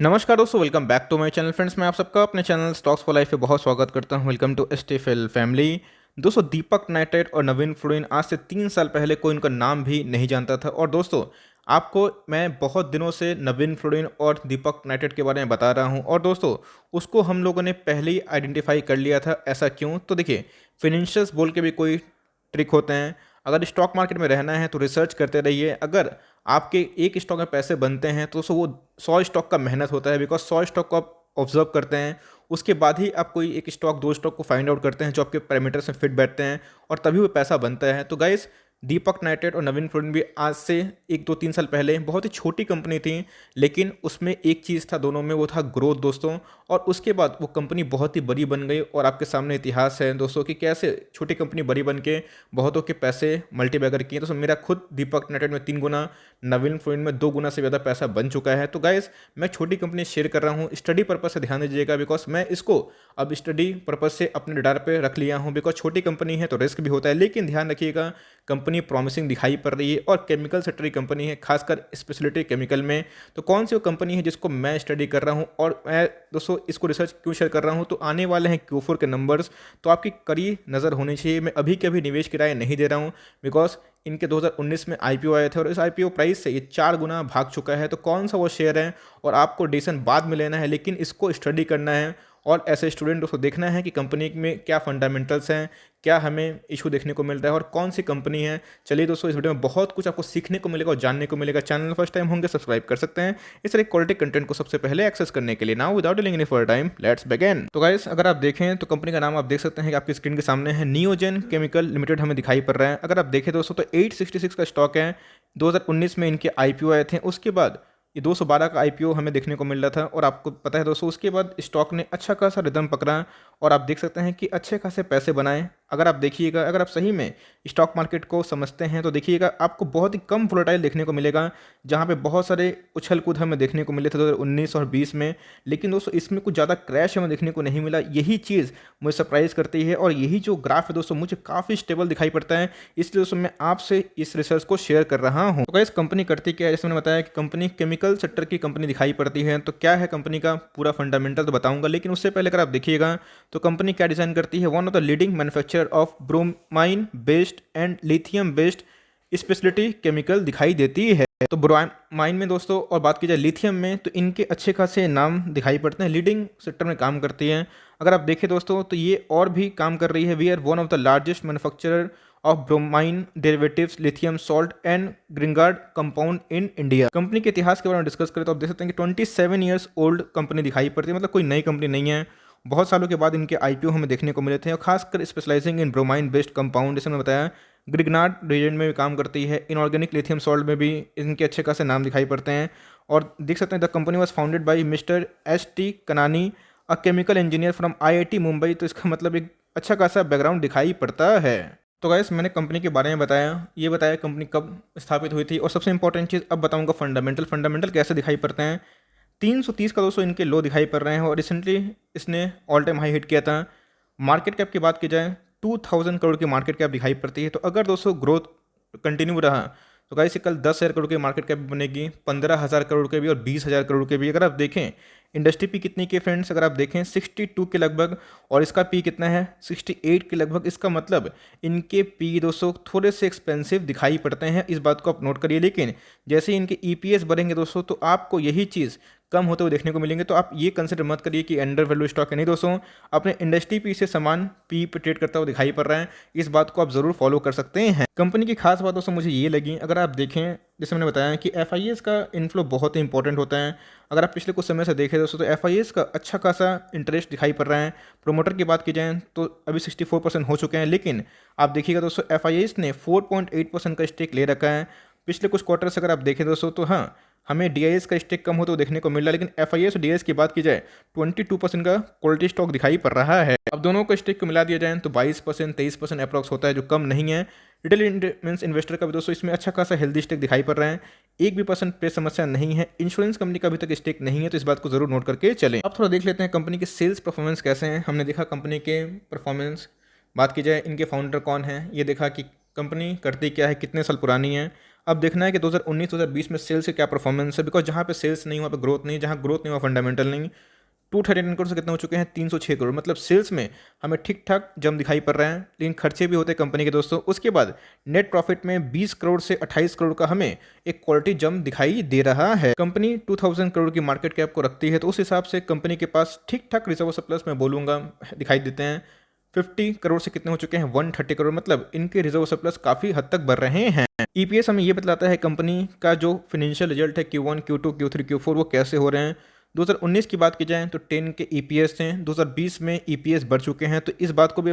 नमस्कार दोस्तों, welcome back to my channel friends. मैं आप सबका अपने चैनल स्टॉक्स फॉर लाइफ पे बहुत स्वागत करता हूं। Welcome to STFL family. दोस्तों, दीपक नाइट्रेट और नवीन फ्लोरिन आज से 3 साल पहले कोई उनका नाम भी नहीं जानता था। और दोस्तों, आपको मैं बहुत दिनों से नवीन फ्लोरिन और दीपक नाइट्रेट के बारे में बता रहा हूं। और दोस्तों, उसको हम लोगों ने पहले ही आइडेंटिफाई कर लिया था। ऐसा क्यों? तो देखिए, फिनेंशियल्स बोल के भी कोई ट्रिक होते हैं। अगर स्टॉक मार्केट में रहना है तो रिसर्च करते रहिए। अगर आपके एक स्टॉक में पैसे बनते हैं तो वो 100 स्टॉक का मेहनत होता है, बिकॉज 100 स्टॉक को आप ऑब्जर्व करते हैं, उसके बाद ही आप कोई एक स्टॉक 2 स्टॉक को फाइंड आउट करते हैं जो आपके पैरामीटर्स में फिट बैठते हैं, और तभी वो पैसा बनता है। तो गाइस, दीपक नाइट्रेट और नवीन फ्लोरिन भी आज से 1 2 3 साल पहले बहुत ही छोटी कंपनी थी, लेकिन उसमें एक चीज़ था दोनों में, वो था ग्रोथ दोस्तों। और उसके बाद वो कंपनी बहुत ही बड़ी बन गई, और आपके सामने इतिहास है दोस्तों कि कैसे छोटी कंपनी बड़ी बन के बहुतों के पैसे मल्टीबैगर किए। तो मेरा खुद दीपक नाइट्रेट में 3 गुना, नवीन फ्लोरिन में 2 गुना से ज़्यादा पैसा बन चुका है। तो गाइस, मैं छोटी कंपनी शेयर कर रहा हूँ, स्टडी पर्पज से ध्यान दीजिएगा, बिकॉज मैं इसको अब स्टडी पर्पज से अपने रडार पे रख लिया हूँ। बिकॉज छोटी कंपनी है तो रिस्क भी होता है, लेकिन ध्यान रखिएगा, कंपनी प्रॉमिसिंग दिखाई पड़ रही है और केमिकल सेक्टर की कंपनी है, खासकर स्पेशलिटी केमिकल में। तो कौन सी वो कंपनी है जिसको मैं स्टडी कर रहा हूँ, और मैं दोस्तों इसको रिसर्च क्यों शेयर कर रहा हूँ? तो आने वाले हैं Q4 के नंबर्स, तो आपकी कड़ी नज़र होनी चाहिए। मैं अभी के अभी निवेश की राय नहीं दे रहा हूँ, बिकॉज इनके 2019 में आईपीओ आए थे, और इस आईपीओ प्राइस से ये 4 गुना भाग चुका है। तो कौन सा वो शेयर है, और आपको डिसीजन बाद में लेना है, लेकिन इसको स्टडी करना है। और ऐसे स्टूडेंट को देखना है कि कंपनी में क्या फंडामेंटल्स हैं, क्या हमें इशू देखने को मिलता है, और कौन सी कंपनी है। चलिए दोस्तों, इस वीडियो में बहुत कुछ आपको सीखने को मिलेगा और जानने को मिलेगा। चैनल फर्स्ट टाइम होंगे, सब्सक्राइब कर सकते हैं इस तरह क्वालिटी कंटेंट को सबसे पहले एक्सेस करने के लिए। Now without delaying any further time, let's begin. तो गाइस, अगर आप देखें तो कंपनी का नाम आप देख सकते हैं कि आपकी स्क्रीन के सामने है, नियोजन केमिकल लिमिटेड हमें दिखाई पड़ रहा है। अगर आप देखें दोस्तों तो 866 का स्टॉक है। 2019 में इनके आईपीओ आए थे, उसके बाद ये 212 का आईपीओ हमें देखने को मिल रहा था। और आपको पता है दोस्तों, उसके बाद स्टॉक ने अच्छा खासा रिदम पकड़ा, और आप देख सकते हैं कि अच्छे खासे पैसे बनाए। अगर आप देखिएगा, अगर आप सही में स्टॉक मार्केट को समझते हैं तो देखिएगा, आपको बहुत ही कम वोलेटाइल देखने को मिलेगा, जहां पे बहुत सारे उछल कूद हमें देखने को मिले थे 2019 और 20 में। लेकिन दोस्तों, इसमें कुछ ज़्यादा क्रैश हमें देखने को नहीं मिला। यही चीज़ मुझे सरप्राइज करती है, और यही जो ग्राफ है दोस्तों, मुझे काफ़ी स्टेबल दिखाई पड़ता है। इसलिए दोस्तों, मैं आपसे इस रिसर्च को शेयर कर रहा हूँ। तो इस कंपनी करती क्या है, जैसे मैंने बताया कि कंपनी केमिकल सेक्टर की कंपनी दिखाई पड़ती है। तो क्या है कंपनी का पूरा फंडामेंटल तो बताऊंगा, लेकिन उससे पहले अगर आप देखिएगा तो कंपनी क्या डिज़ाइन करती है, one of the leading manufacturer of bromine based and lithium based speciality chemical दिखाई देती है। तो ब्रोमाइन में दोस्तों, और बात की जाए लिथियम में, तो इनके अच्छे खासे नाम दिखाई पड़ते हैं, लीडिंग सेक्टर में काम करती हैं। अगर आप देखें दोस्तों तो ये और भी काम कर रही है। We are one of the largest manufacturer of bromine derivatives lithium salt and Grignard compound in India. Company के इतिहास के बारे में डिस्कस करें तो आप देख सकते हैं कि 27 ईयर्स ओल्ड कंपनी दिखाई पड़ती है, मतलब कोई नई कंपनी नहीं है। बहुत सालों के बाद इनके आईपीओ हमें देखने को मिले थे, और खासकर स्पेशलाइजिंग इन ब्रोमाइन बेस्ड कंपाउंड, जैसे मैंने बताया ग्रिग्नार्ड रीजन में भी काम करती है। इनऑर्गेनिक लिथियम सॉल्ट में भी इनके अच्छे खासे नाम दिखाई पड़ते हैं। और देख सकते हैं the company was founded by mister S.T. कनानी, a chemical engineer from IIT Mumbai. तो इसका मतलब एक अच्छा खासा बैकग्राउंड दिखाई पड़ता है। तो गाइस, मैंने कंपनी के बारे में बताया, ये बताया कंपनी कब स्थापित हुई थी, और सबसे इंपॉर्टेंट चीज़ अब बताऊंगा फंडामेंटल कैसे दिखाई पड़ते हैं। 330 का दोस्तों इनके लो दिखाई पड़ रहे हैं, और रिसेंटली इसने ऑल टाइम हाई हिट किया था। मार्केट कैप की बात की जाए, 2000 करोड़ की मार्केट कैप दिखाई पड़ती है। तो अगर दोस्तों ग्रोथ कंटिन्यू रहा तो गाइस, कल 10,000 करोड़ की मार्केट कैप बनेगी, 15,000 करोड़ के भी और 20,000 करोड़ के भी। अगर आप देखें इंडस्ट्री पी कितनी के फ्रेंड्स, अगर आप देखें 62 के लगभग, और इसका पी कितना है 68 के लगभग। इसका मतलब इनके पी दोस्तों थोड़े से एक्सपेंसिव दिखाई पड़ते हैं, इस बात को आप नोट करिए। लेकिन जैसे ही इनके EPS बढ़ेंगे दोस्तों, तो आपको यही चीज़ कम होते हुए देखने को मिलेंगे। तो आप ये कंसिडर मत करिए कि अंडर वैल्यू स्टॉक है, नहीं दोस्तों, अपने इंडस्ट्री पी से समान पी पे ट्रेड करता हुआ दिखाई पड़ रहा है। इस बात को आप जरूर फॉलो कर सकते हैं। कंपनी की खास बात दोस्तों मुझे ये लगी, अगर आप देखें जैसे मैंने बताया कि FIS का इनफ्लो बहुत ही इंपॉर्टेंट होता है। अगर आप पिछले कुछ समय से देखें दोस्तों, तो FIS का अच्छा खासा इंटरेस्ट दिखाई पड़ रहा है। प्रोमोटर की बात की जाए तो अभी 64% हो चुके हैं, लेकिन आप देखिएगा दोस्तों, FIS ने 4.8% का स्टेक ले रखा है। पिछले कुछ क्वार्टर से अगर आप देखें दोस्तों, तो हाँ, हमें DIS का स्टेक कम होते हुए देखने को मिल रहा है, लेकिन FIS और DIS की बात की जाए 22% का क्वालिटी स्टॉक दिखाई पड़ रहा है। अब दोनों को स्टेक को मिला दिया जाए तो 22% 23% अप्रॉक्स होता है, जो कम नहीं है। रिटेल मीन्स इन्वेस्टर का भी दोस्तों इसमें अच्छा खासा हेल्दी स्टेक दिखाई पड़ रहा है, एक भी % पे समस्या नहीं है। इंश्योरेंस कंपनी का अभी तक स्टेक नहीं है, तो इस बात को जरूर नोट करके चलें। अब थोड़ा देख लेते हैं कंपनी के सेल्स परफॉर्मेंस कैसे हैं। हमने देखा कंपनी के परफॉर्मेंस, बात की जाए इनके फाउंडर कौन है, ये देखा कि कंपनी करती क्या है, कितने साल पुरानी है। अब देखना है कि 2019-2020 में सेल्स की क्या परफॉर्मेंस है, बिकॉज जहाँ पे सेल्स नहीं हुआ पे ग्रोथ नहीं, जहाँ ग्रोथ नहीं हुआ फंडामेंटल नहीं। 239 करोड़ से कितने हो चुके हैं, 306 करोड़। मतलब सेल्स में हमें ठीक ठाक जम दिखाई पड़ रहा है, लेकिन खर्चे भी होते हैं कंपनी के दोस्तों। उसके बाद नेट प्रॉफिट में 20 करोड़ से 28 करोड़ का हमें एक क्वालिटी जम दिखाई दे रहा है। कंपनी 2000 करोड़ की मार्केट कैप को रखती है, तो उस हिसाब से कंपनी के पास ठीक ठाक रिजर्व सरप्लस मैं बोलूँगा दिखाई देते हैं। 50 करोड़ से कितने हो चुके हैं, 130 करोड़। मतलब इनके रिजर्व सरप्लस काफ़ी हद तक बढ़ रहे हैं। ईपीएस हमें ये बतलाता है कंपनी का जो फाइनेंशियल रिजल्ट है Q1, Q2, Q3, Q4 वो कैसे हो रहे हैं। 2019 की बात की जाए तो 10 के ईपीएस थे, 2020 में ईपीएस बढ़ चुके हैं, तो इस बात को भी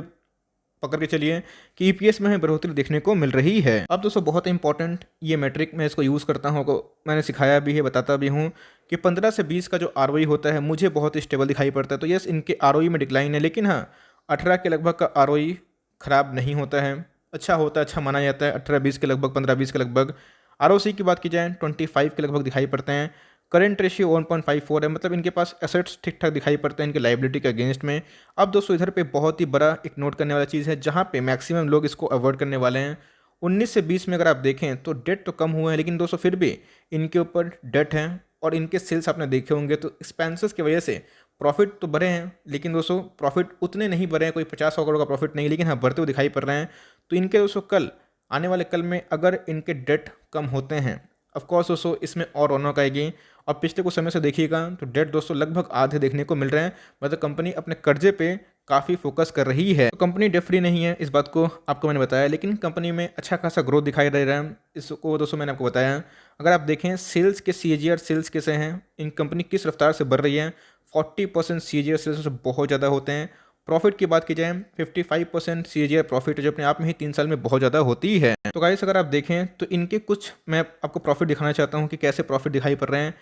पकड़ के चलिए कि ईपीएस में हमें बढ़ोतरी देखने को मिल रही है। अब दोस्तों बहुत इंपॉर्टेंट ये मैट्रिक मैं इसको यूज़ करता हूँ, मैंने सिखाया भी है, बताता भी हूँ कि 15 से 20 का जो आरओई होता है मुझे बहुत स्टेबल दिखाई पड़ता है। तो यस, इनके आरओई में डिक्लाइन है, लेकिन हाँ 18 के लगभग का आरओई खराब नहीं होता है, अच्छा होता है, अच्छा माना जाता है। 18-20 के लगभग, 15-20 के लगभग। आरओसी की बात की जाए 25 के लगभग दिखाई पड़ते हैं। करेंट रेशियो 1.54 है, मतलब इनके पास एसेट्स ठीक ठाक दिखाई पड़ते हैं इनके लाइबिलिटी के अगेंस्ट में। अब दोस्तों इधर पे बहुत ही बड़ा एक नोट करने वाला चीज़ है, जहाँ पे मैक्सिमम लोग इसको अवॉइड करने वाले हैं। 19 से 20 में अगर आप देखें तो डेट तो कम हुए हैं, लेकिन दोस्तों फिर भी इनके ऊपर डेट है, और इनके सेल्स आपने देखे होंगे तो एक्सपेंसेस की वजह से प्रॉफिट तो बढ़े हैं, लेकिन दोस्तों प्रॉफिट उतने नहीं बढ़े हैं, कोई 50 करोड़ का प्रॉफिट नहीं, लेकिन हाँ बढ़ते हुए दिखाई पड़ रहे हैं। तो इनके दोस्तों कल आने वाले कल में अगर इनके डेट कम होते हैं, ऑफकोर्स दोस्तों इसमें और रौनक आएगी। और पिछले कुछ समय से देखिएगा तो डेट दोस्तों लगभग आधे देखने को मिल रहे हैं, मतलब कंपनी अपने कर्जे पे काफ़ी फोकस कर रही है। तो कंपनी डेट फ्री नहीं है, इस बात को आपको मैंने बताया, लेकिन कंपनी में अच्छा खासा ग्रोथ दिखाई दे रहा है, इसको दोस्तों मैंने आपको बताया। अगर आप देखें सेल्स के CAGR सेल्स कैसे हैं, इन कंपनी किस रफ्तार से बढ़ रही है, 40% CAGR सेल्स बहुत ज़्यादा होते हैं। प्रॉफिट की बात की जाए 55% CAGR प्रॉफिट जो अपने आप में ही 3 साल में बहुत ज़्यादा होती है। तो गाइस अगर आप देखें तो इनके कुछ मैं आपको प्रॉफिट दिखाना चाहता हूँ कि कैसे प्रॉफिट दिखाई पड़ रहे हैं।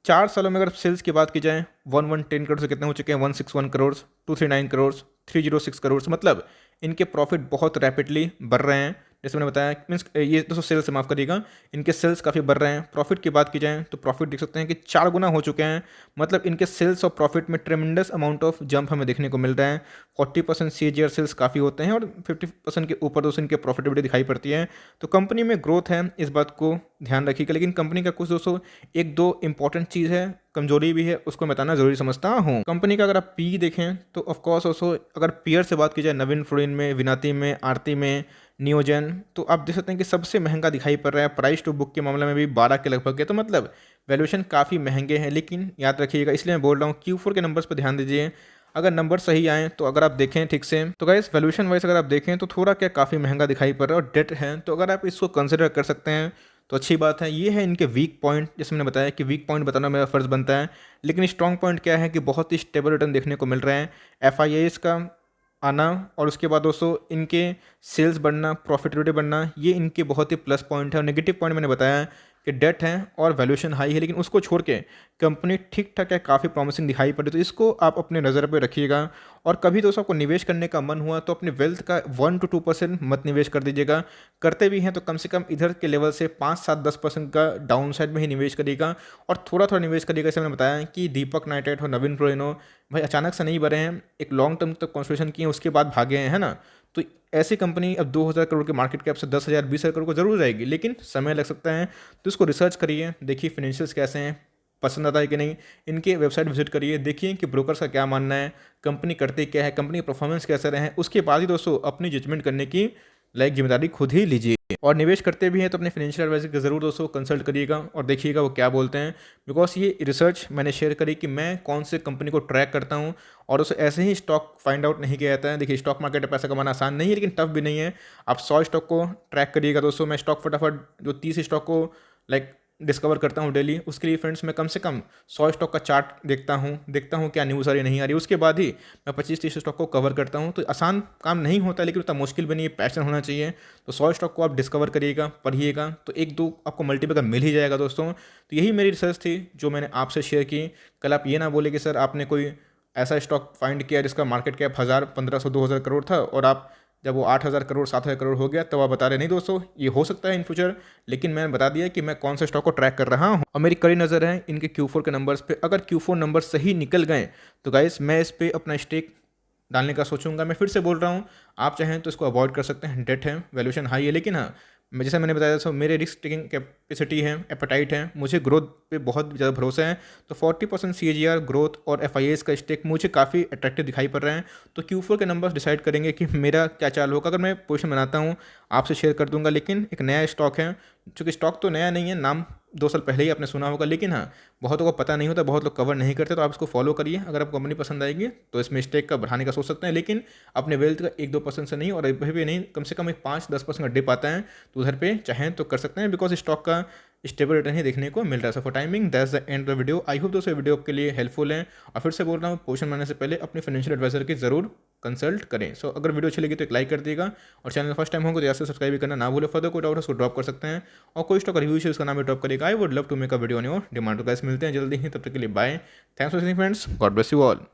4 सालों में अगर सेल्स की बात की जाए 1110 करोड़ से कितने हो चुके हैं, 161 करोड़, 239 करोड़, 306 करोड़। मतलब इनके प्रॉफिट बहुत रैपिडली बढ़ रहे हैं। जैसे मैंने बताया, मीन्स ये दोस्तों सेल्स से माफ़ करिएगा, इनके सेल्स काफ़ी बढ़ रहे हैं। प्रॉफिट की बात की जाए तो प्रॉफिट देख सकते हैं कि 4 गुना हो चुके हैं। मतलब इनके सेल्स और प्रॉफिट में ट्रेमेंडस अमाउंट ऑफ जंप हमें देखने को मिल रहा है। 40% CAGR सेल्स काफ़ी होते हैं, और 50% के ऊपर दोस्तों इनके प्रॉफिटेबिलिटी दिखाई पड़ती है। तो कंपनी में ग्रोथ है, इस बात को ध्यान रखिएगा। लेकिन कंपनी का कुछ दोस्तों एक दो इंपॉर्टेंट चीज़ है, कमजोरी भी है, उसको मैं बताना जरूरी समझता हूँ। कंपनी का अगर आप पी देखें तो ऑफकोर्स दोस्तों अगर पीयर से बात की जाए नवीन फ्लोरिन में, विनाती में, आरती में, नियोजन, तो आप देख सकते हैं कि सबसे महंगा दिखाई पड़ रहा है। प्राइस टू बुक के मामले में भी 12 के लगभग है, तो मतलब वैल्यूएशन काफ़ी महंगे हैं। लेकिन याद रखिएगा, इसलिए मैं बोल रहा हूँ Q4 के नंबर्स पर ध्यान दीजिए, अगर नंबर सही आए तो अगर आप देखें ठीक से तो गाइस वैल्यूएशन वाइज अगर आप देखें तो थोड़ा क्या काफ़ी महंगा दिखाई पड़ रहा है, और डेट है, तो अगर आप इसको कंसिडर कर सकते हैं तो अच्छी बात है। ये है इनके वीक पॉइंट, जैसे मैंने बताया कि वीक पॉइंट बताना मेरा फर्ज बनता है। लेकिन स्ट्रॉन्ग पॉइंट क्या है कि बहुत ही स्टेबल रिटर्न देखने को मिल रहे हैं। FIIs का आना, और उसके बाद दोस्तों इनके सेल्स बढ़ना, प्रॉफिटेबिलिटी बढ़ना, ये इनके बहुत ही प्लस पॉइंट है। और नेगेटिव पॉइंट मैंने बताया कि डेट है और वैल्यूएशन हाई है, लेकिन उसको छोड़ के कंपनी ठीक ठाक है, काफ़ी प्रॉमिसिंग दिखाई पड़ी। तो इसको आप अपने नज़र पे रखिएगा। और कभी दोस्तों आपको निवेश करने का मन हुआ तो अपने वेल्थ का 1 to 2% मत निवेश कर दीजिएगा। करते भी हैं तो कम से कम इधर के लेवल से 5-7-10% का डाउन साइड में ही निवेश करिएगा, और थोड़ा थोड़ा निवेश करिएगा। जैसे मैंने बताया कि दीपक नाइट्राइट हो, नवीन फ्लोरिन हो, भाई अचानक से नहीं बढ़े हैं, एक लॉन्ग टर्म तक कॉन्स्टिट्यूशन किए, उसके बाद भागे हैं, है ना। तो ऐसी कंपनी अब 2000 करोड़ के मार्केट कैप से 10,000 20,000 करोड़ को जरूर जाएगी, लेकिन समय लग सकता है। तो इसको रिसर्च करिए, देखिए फिनेंशियल्स कैसे हैं, पसंद आता है कि नहीं, इनके वेबसाइट विजिट करिए, देखिए कि ब्रोकर्स का क्या मानना है, कंपनी करती क्या है, कंपनी परफॉर्मेंस कैसे रहे हैं, उसके बाद ही दोस्तों अपनी जजमेंट करने की लाइक जिम्मेदारी खुद ही लीजिए। और निवेश करते भी हैं तो अपने फाइनेंशियल एडवाइजर को ज़रूर दोस्तों कंसल्ट करिएगा और देखिएगा वो क्या बोलते हैं। बिकॉज ये रिसर्च मैंने शेयर करी कि मैं कौन से कंपनी को ट्रैक करता हूँ, और उसे ऐसे ही स्टॉक फाइंड आउट नहीं किया जाता है। देखिए स्टॉक मार्केट में पैसा कमाना आसान नहीं है, लेकिन टफ भी नहीं है। आप 100 स्टॉक को ट्रैक करिएगा दोस्तों। मैं स्टॉक फटाफट जो 30 स्टॉक को लाइक डिस्कवर करता हूँ डेली, उसके लिए फ्रेंड्स मैं कम से कम 100 स्टॉक का चार्ट देखता हूँ क्या न्यूज़ आ रही नहीं आ रही, उसके बाद ही मैं 25-30 स्टॉक को कवर करता हूँ। तो आसान काम नहीं होता, लेकिन उतना मुश्किल भी नहीं है, पैशन होना चाहिए। तो 100 स्टॉक को आप डिस्कवर करिएगा, पढ़िएगा, तो एक दो आपको मल्टीपल मिल ही जाएगा दोस्तों। तो यही मेरी रिसर्च थी जो मैंने आपसे शेयर की। कल आप ये ना बोले कि सर आपने कोई ऐसा स्टॉक फाइंड किया जिसका मार्केट कैप 1000, 1500, 2000 करोड़ था, और आप जब वो 8000 करोड़ 7000 करोड़ हो गया तब आप बता रहे नहीं दोस्तों ये हो सकता है इन फ्यूचर। लेकिन मैंने बता दिया कि मैं कौन से स्टॉक को ट्रैक कर रहा हूँ, और मेरी कड़ी नज़र है इनके Q4 के नंबर्स पे। अगर Q4 नंबर सही निकल गए तो गाइस मैं इस पर अपना स्टेक डालने का सोचूंगा। मैं फिर से बोल रहा हूँ, आप चाहें तो इसको अवॉइड कर सकते हैं, डेट है, वैल्यूएशन हाई है, लेकिन हाँ जैसे मैंने बताया था, मेरे रिस्क टेकिंग कैपेसिटी है, एपेटाइट है, मुझे ग्रोथ पे बहुत ज़्यादा भरोसा है। तो 40% CAGR ग्रोथ और FIAs का स्टेक मुझे काफ़ी अट्रैक्टिव दिखाई पड़ रहे हैं। तो Q4 के नंबर्स डिसाइड करेंगे कि मेरा क्या चाल होगा। अगर मैं पोजीशन बनाता हूँ आपसे शेयर कर दूंगा, लेकिन एक नया स्टॉक है, चूँकि स्टॉक तो नया नहीं है, नाम 2 साल पहले ही आपने सुना होगा, लेकिन हाँ, बहुतों को पता नहीं होता, बहुत लोग कवर नहीं करते। तो आप इसको फॉलो करिए। अगर आपको कंपनी पसंद आएगी तो इसमें स्टेक का बढ़ाने का सोच सकते हैं, लेकिन अपने वेल्थ का 1-2% से नहीं, और अभी भी नहीं, कम से कम एक 5-10% का डिप आता है तो उधर पे चाहें तो कर सकते हैं, बिकॉज स्टॉक का स्टेबल रिटर्न ही देखने को मिल रहा है। So for timing that's the end of the video. I hope दोस्तों वीडियो आपके लिए हेल्पफुल है, और फिर से बोल रहा हूँ, पोजीशन बनाने से पहले अपने फाइनेंशियल एडवाइजर की जरूर कंसल्ट करें। सो अगर वीडियो अच्छी लगी तो एक लाइक कर दिएगा, और चैनल फर्स्ट टाइम होगा तो यहाँ से सब्सक्राइब भी करना ना भूले। फर्दर कोई डाउट है उसको ड्रॉप कर सकते हैं, और कोई स्टॉक रिव्यू है उसका नाम भी ड्रॉप करेगा। I would love to make a video on your demand. तो गाइस मिलते हैं जल्दी ही, तब तक के लिए bye. Thanks for watching friends, God bless you all.